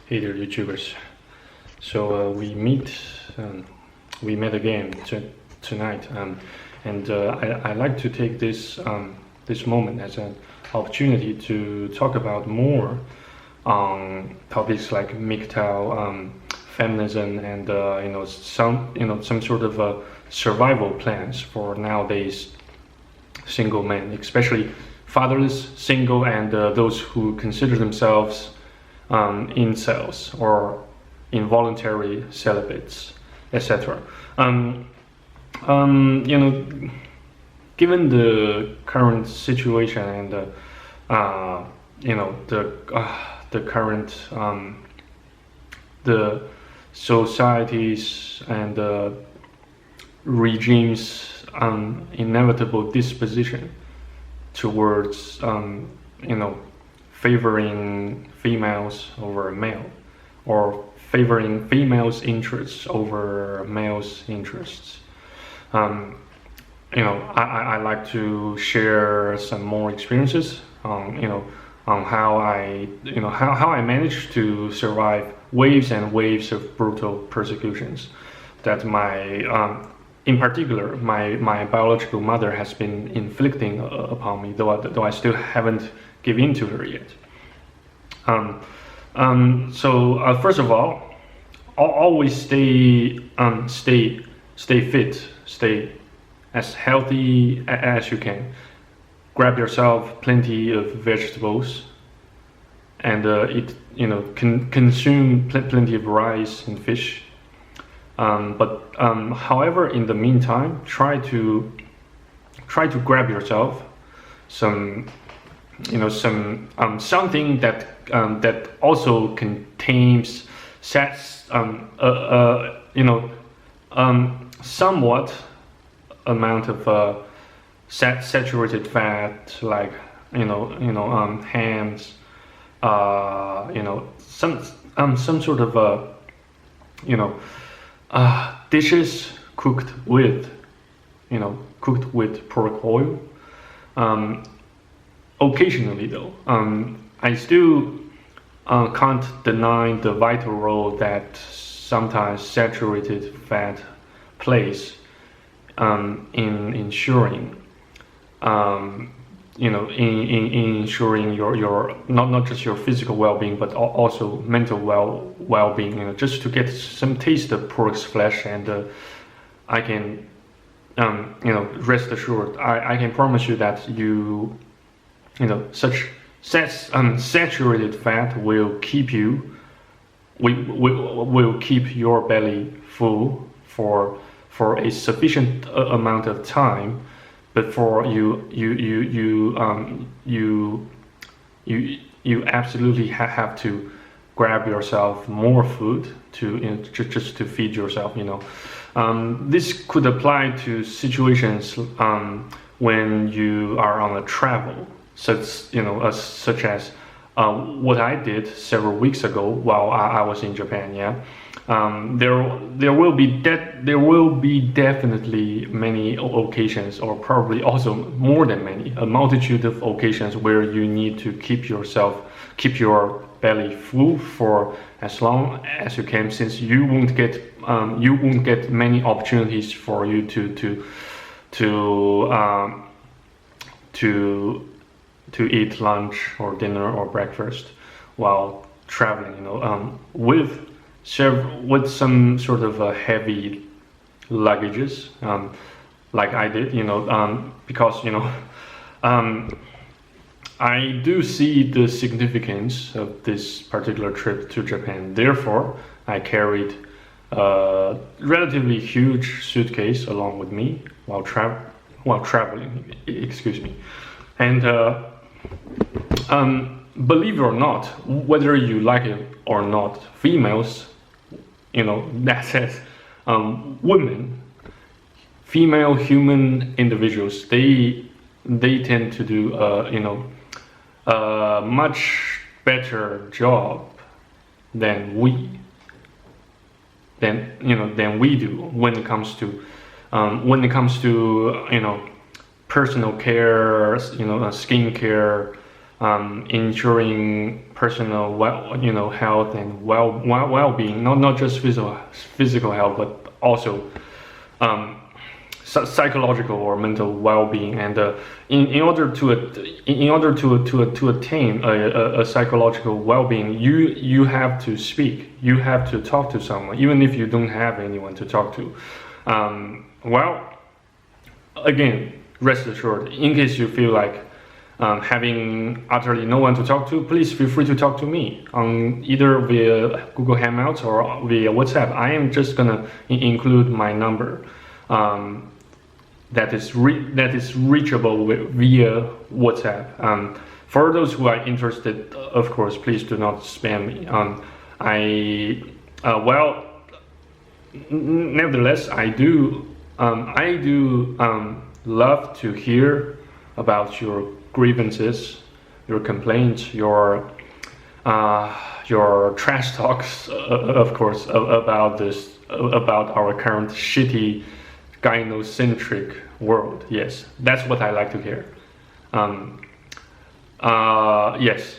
Hey there, YouTubers. So we met again tonight, and I like to take this moment as an opportunity to talk about more on topics like MGTOW, feminism, and some sort of survival plans for nowadays single men, especially fatherless, single, and those who consider themselves incels or involuntary celibates, etc. Um, you know, given the current situation and the current the societies and regimes inevitable disposition towards favoring females over male, or favoring females' interests over males' interests. I like to share some more experiences on how I managed to survive waves and waves of brutal persecutions that in particular, my biological mother has been inflicting upon me, though I still haven't given in to her yet. First of all, always stay fit, stay as healthy as you can. Grab yourself plenty of vegetables, and consume plenty of rice and fish. However, in the meantime, try to grab yourself some something that also contains somewhat amount of saturated fat, like hams, some sort of dishes cooked with pork oil. Occasionally, though, I still can't deny the vital role that sometimes saturated fat plays in ensuring, in ensuring your not just your physical well-being, but also mental well-being. Just to get some taste of pork's flesh, and I can, rest assured, I can promise you that such saturated fat will keep your belly full for a sufficient amount of time before you absolutely have to grab yourself more food to just to feed yourself. This could apply to situations when you are on a travel, such as what I did several weeks ago while I was in Japan. There will be definitely many occasions, or probably also more than many, a multitude of occasions where you need to keep your belly full for as long as you can, since you won't get many opportunities for you to eat lunch or dinner or breakfast while traveling, with some sort of heavy luggages, like I did, because I do see the significance of this particular trip to Japan. Therefore, I carried a relatively huge suitcase along with me while traveling. Excuse me. And believe it or not, whether you like it or not, females, that says, women, female human individuals, they tend to do a much better job than we do when it comes to personal care, skin care, ensuring personal health and well-being, not just physical health, but also psychological or mental well-being. And in order to attain a psychological well-being, you have to speak, you have to talk to someone, even if you don't have anyone to talk to. Again, rest assured, in case you feel like having utterly no one to talk to, please feel free to talk to me on either via Google Hangouts or via WhatsApp. I am just gonna include my number that is reachable via WhatsApp. For those who are interested, of course, please do not spam me. Nevertheless, I do love to hear about your grievances, your complaints, your trash talks, of course, about our current shitty gynocentric world. Yes, that's what I like to hear. Yes,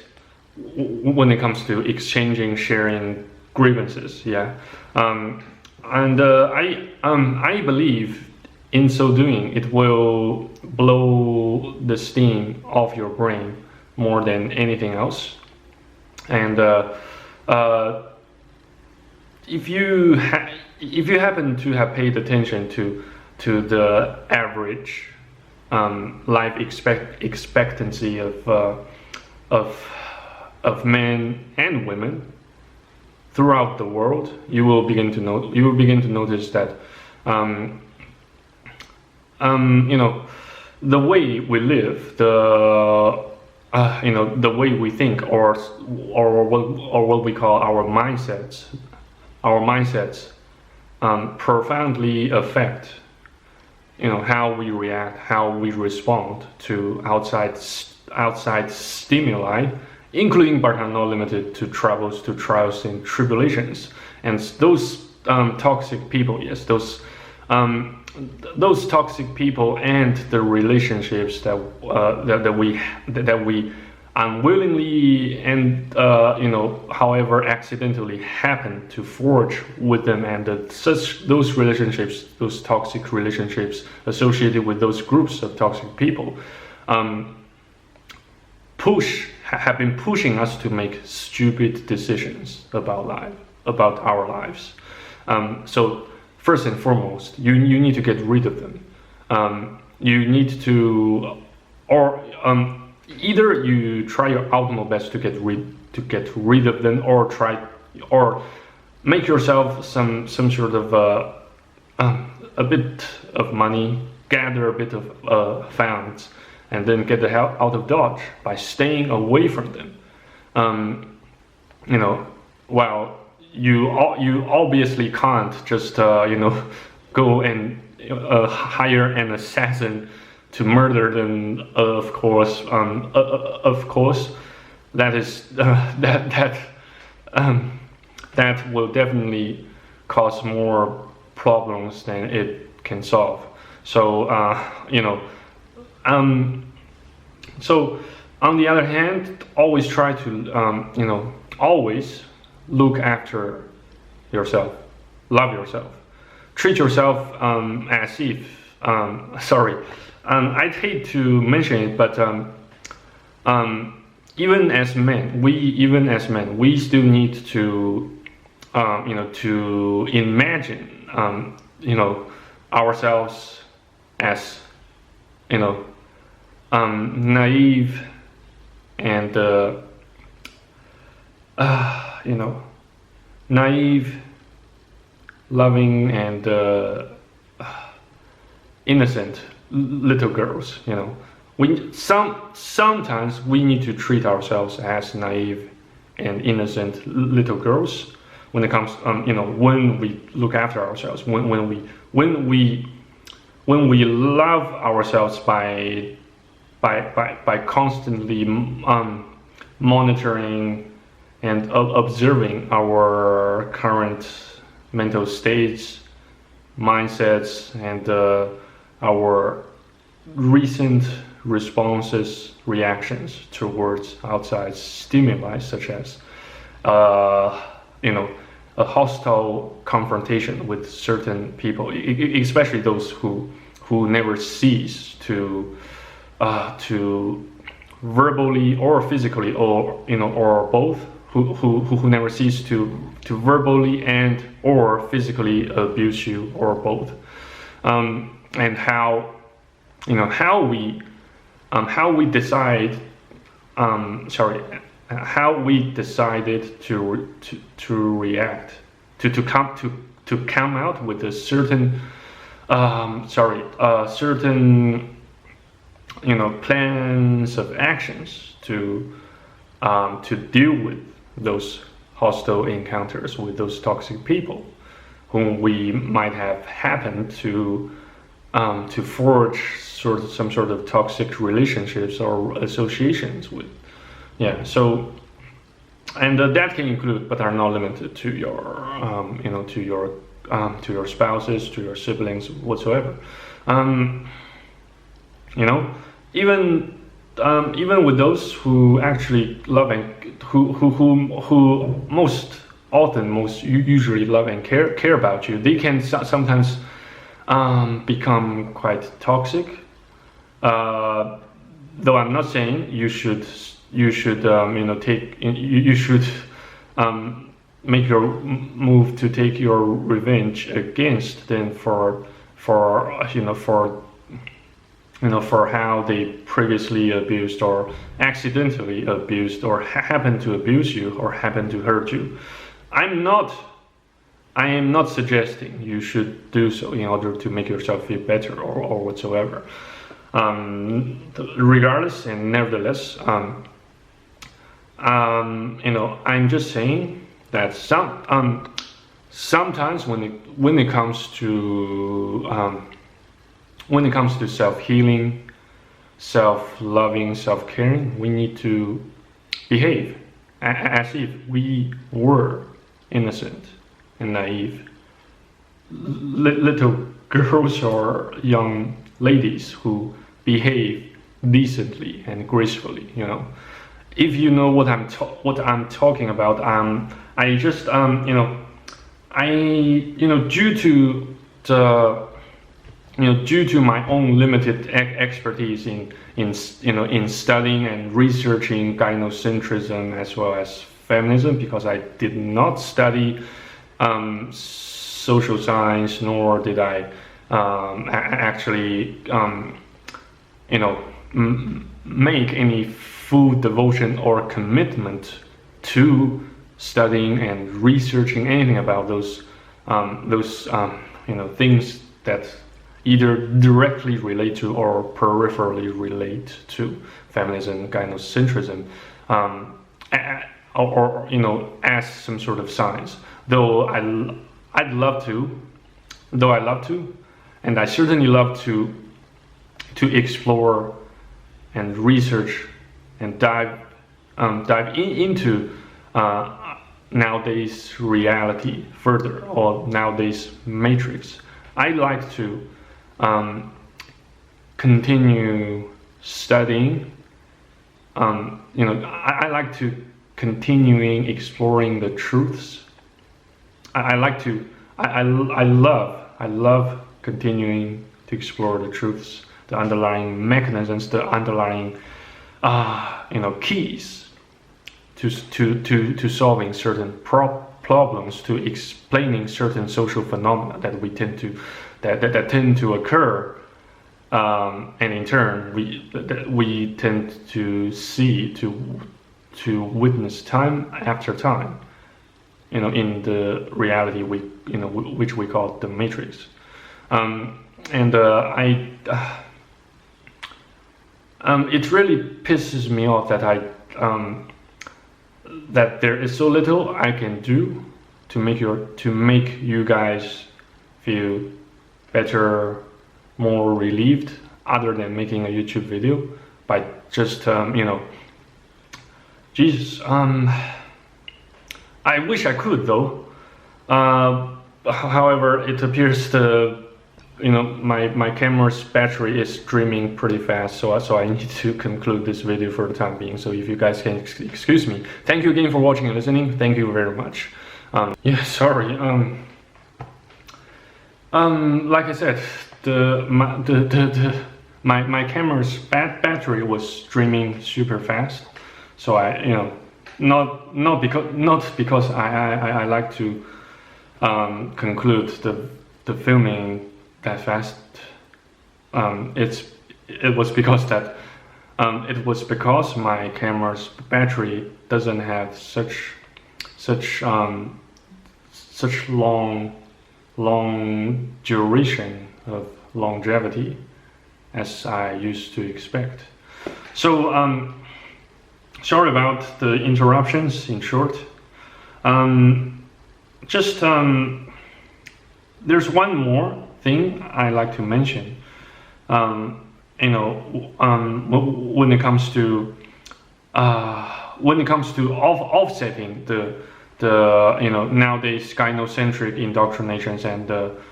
when it comes to exchanging, sharing grievances, yeah. I believe in so doing, it will blow the steam off your brain more than anything else. And if you happen to have paid attention to the average life expectancy of men and women throughout the world, you will begin to notice that the way we live, the way we think, or what we call our mindsets, profoundly affect how we react, how we respond to outside stimuli, including but not limited to troubles, to trials and tribulations. And those toxic people, yes, those toxic people and the relationships that we unwillingly and however accidentally happen to forge with them, and those relationships, those toxic relationships associated with those groups of toxic people, have been pushing us to make stupid decisions about our lives. So first and foremost, you need to get rid of them. You need to, either you try your utmost best to get rid of them, or make yourself some sort of a bit of money, gather a bit of funds, and then get the hell out of Dodge by staying away from them. While you obviously can't just go and hire an assassin to murder them. Of course, that is that will definitely cause more problems than it can solve. So so on the other hand, always try to always look after yourself, love yourself, treat yourself as if I'd hate to mention it, but even as men, we still need to to imagine ourselves as naive and naive, loving, and innocent little girls. Sometimes we need to treat ourselves as naive and innocent little girls when it comes when we look after ourselves, when we love ourselves by constantly monitoring and observing our current mental states, mindsets, and our recent responses, reactions towards outside stimuli, such as, uh, a hostile confrontation with certain people, especially those who never cease to verbally or physically, or or both, who never cease to verbally and or physically abuse you, or both. And how we decide, how we decided to react, to come out with a certain certain plans of actions to deal with those hostile encounters with those toxic people whom we might have happened to forge some sort of toxic relationships or associations with. Yeah. So, and that can include, but are not limited to your to your spouses, to your siblings, whatsoever. Even with those who actually love and who most usually love and care about you, they can sometimes become quite toxic. Though I'm not saying you should make your move to take your revenge against them for how they previously abused or accidentally abused or happened to abuse you or happened to hurt you. I am not suggesting you should do so in order to make yourself feel better or whatsoever. Regardless and nevertheless, I'm just saying that sometimes when it comes to self-healing, self-loving, self-caring, we need to behave as if we were innocent and naive little girls or young ladies who behave decently and gracefully. If you know what I'm talking about, I just due to my own limited expertise in studying and researching gynocentrism as well as feminism, because I did not study social science, nor did I actually make any full devotion or commitment to studying and researching anything about those things that either directly relate to or peripherally relate to feminism, gynocentrism, or as some sort of science. Though I love to, and I certainly love to explore and research and dive into nowadays reality further, or nowadays matrix. I like to continue studying. I like to continuing exploring the truths. I love continuing to explore the truths, the underlying mechanisms, the underlying keys to solving certain problems, to explaining certain social phenomena that we tend to occur, and in turn we tend to see, to witness time after time, in the reality which we call the matrix. It really pisses me off that there is so little I can do to make you guys feel better, more relieved, other than making a YouTube video by just Jesus. I wish I could, though. However, it appears the my camera's battery is streaming pretty fast, so I need to conclude this video for the time being. So if you guys can excuse me, thank you again for watching and listening. Thank you very much. Yeah, sorry. Like I said, my camera's battery was streaming super fast, so not because I like to conclude the filming that fast. It was because my camera's battery doesn't have such long duration of longevity as I used to expect. So sorry about the interruptions. In short, there's one more thing I like to mention. When it comes to offsetting the nowadays gynocentric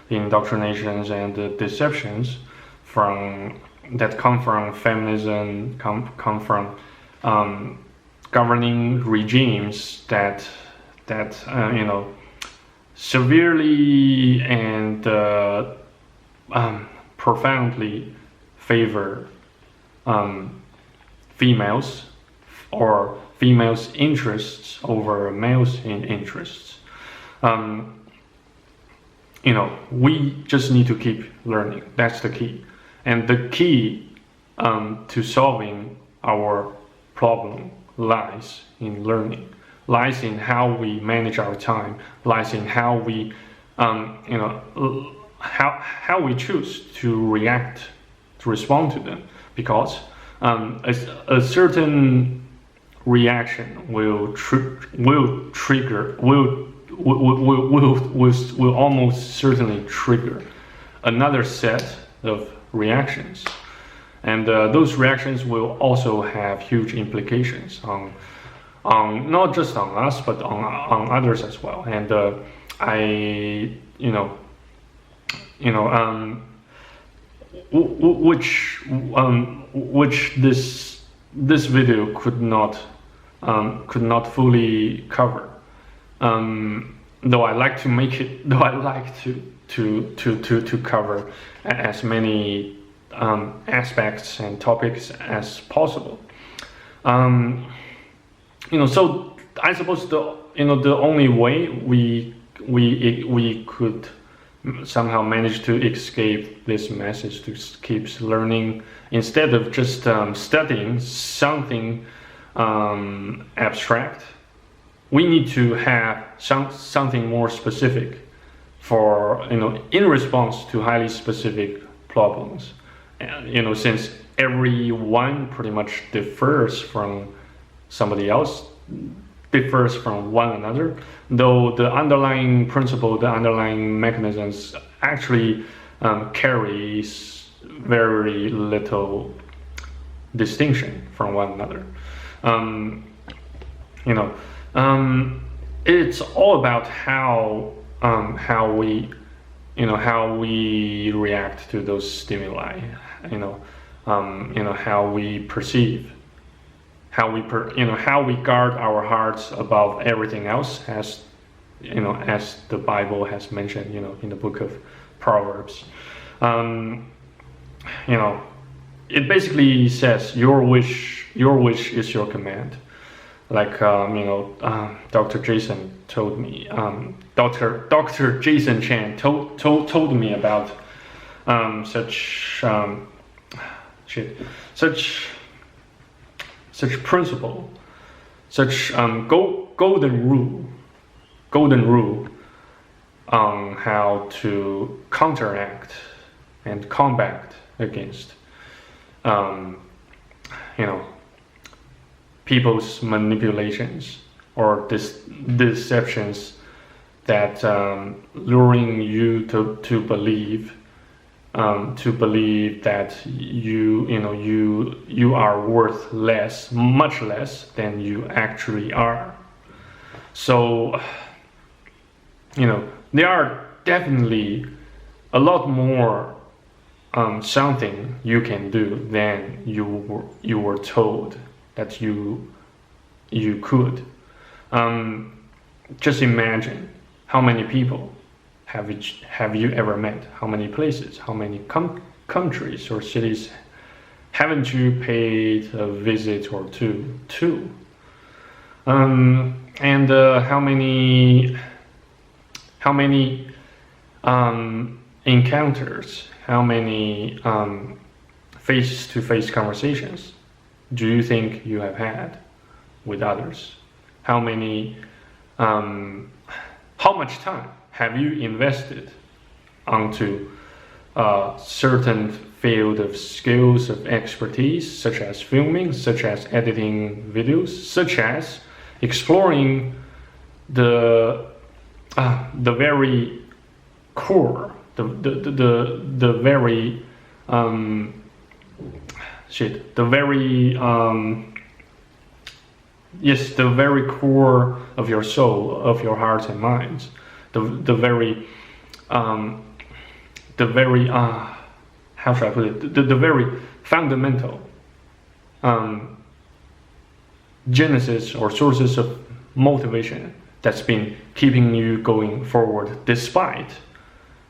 indoctrinations and the deceptions that come from feminism, come from governing regimes that severely and profoundly favor females, or females' interests over males' interests. We just need to keep learning. That's the key. And the key to solving our problem lies in learning, lies in how we manage our time, lies in how we how we choose to react, to respond to them. Because a certain reaction will almost certainly trigger another set of reactions, and those reactions will also have huge implications on not just on us but on others as well. And which this video could not fully cover. Though I like to cover as many aspects and topics as possible. So I suppose the only way we could somehow manage to escape this message, to keep learning, instead of just studying something abstract, we need to have something more specific for in response to highly specific problems. Since everyone pretty much differs from somebody else, differs from one another, though the underlying principle, the underlying mechanisms actually carries very little distinction from one another. It's all about how we react to those stimuli. How we perceive, how we guard our hearts above everything else, as the Bible has mentioned, in the book of Proverbs. It basically says your wish is your command. Like Dr. Jason told me, Dr. Jason Chan told me about such principle, such golden rule on how to counteract and combat against people's manipulations or deceptions that luring you to believe that you are worth less, much less than you actually are. So there are definitely a lot more something you can do than you were told that you could. Just imagine how many people have you ever met? How many places? How many countries or cities haven't you paid a visit or two to? And how many encounters, how many face-to-face conversations do you think you have had with others? How much time have you invested onto a certain field of skills of expertise, such as filming, such as editing videos, such as exploring the very core, the very the very core of your soul, of your heart and mind, the very how should I put it? The very fundamental genesis or sources of motivation that's been keeping you going forward despite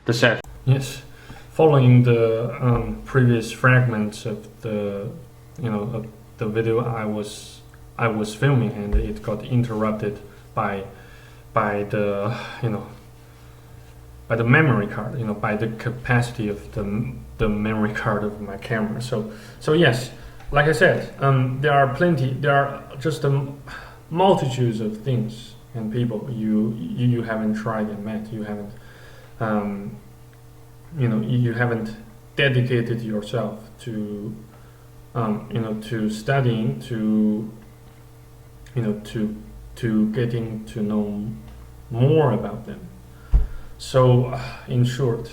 the set. Yes, following the previous fragments of the of the video I was filming, and it got interrupted by the by the memory card, by the capacity of the memory card of my camera. So yes, like I said, there are just multitudes of things and people you haven't tried and met. You haven't you haven't dedicated yourself to to studying, to getting to know more about them. So in short,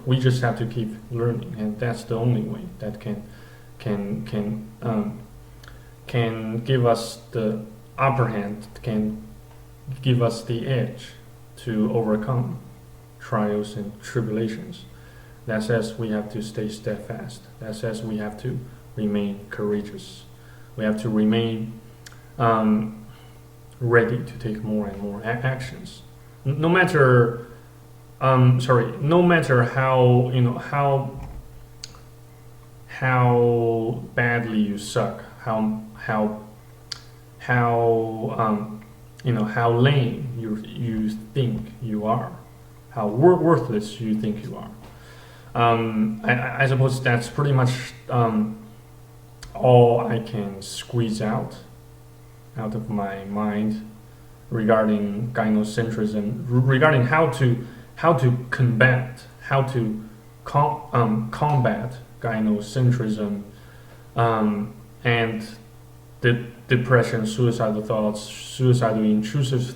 we just have to keep learning, and that's the only way that can give us the upper hand, can give us the edge to overcome trials and tribulations. That says we have to stay steadfast. That says we have to remain courageous. We have to remain ready to take more and more actions. No matter no matter how how badly you suck, how lame you think you are, how worthless you think you are. I suppose that's pretty much all I can squeeze out of my mind regarding gynocentrism, regarding how to combat gynocentrism, and the depression, suicidal thoughts, suicidal intrusive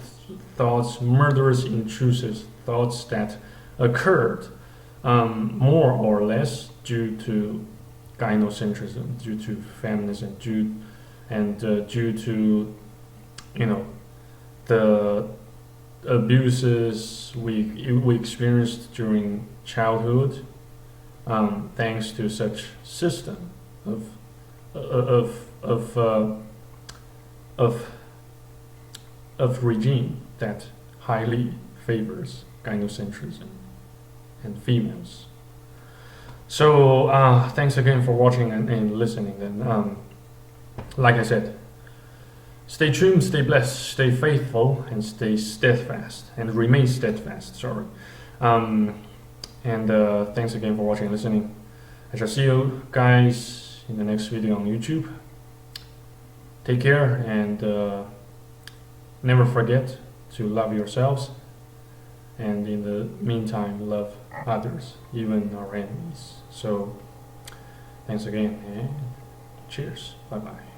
thoughts, murderous intrusive thoughts that occurred more or less due to gynocentrism, due to feminism, due to the abuses we experienced during childhood, thanks to such system of regime that highly favors gynocentrism and females. So thanks again for watching and listening. Then, like I said, stay tuned, stay blessed, stay faithful, and stay steadfast, and remain steadfast. Sorry. And thanks again for watching and listening. I shall see you guys in the next video on YouTube. Take care, and never forget to love yourselves, and in the meantime love others, even our enemies. So thanks again, and cheers. Bye bye.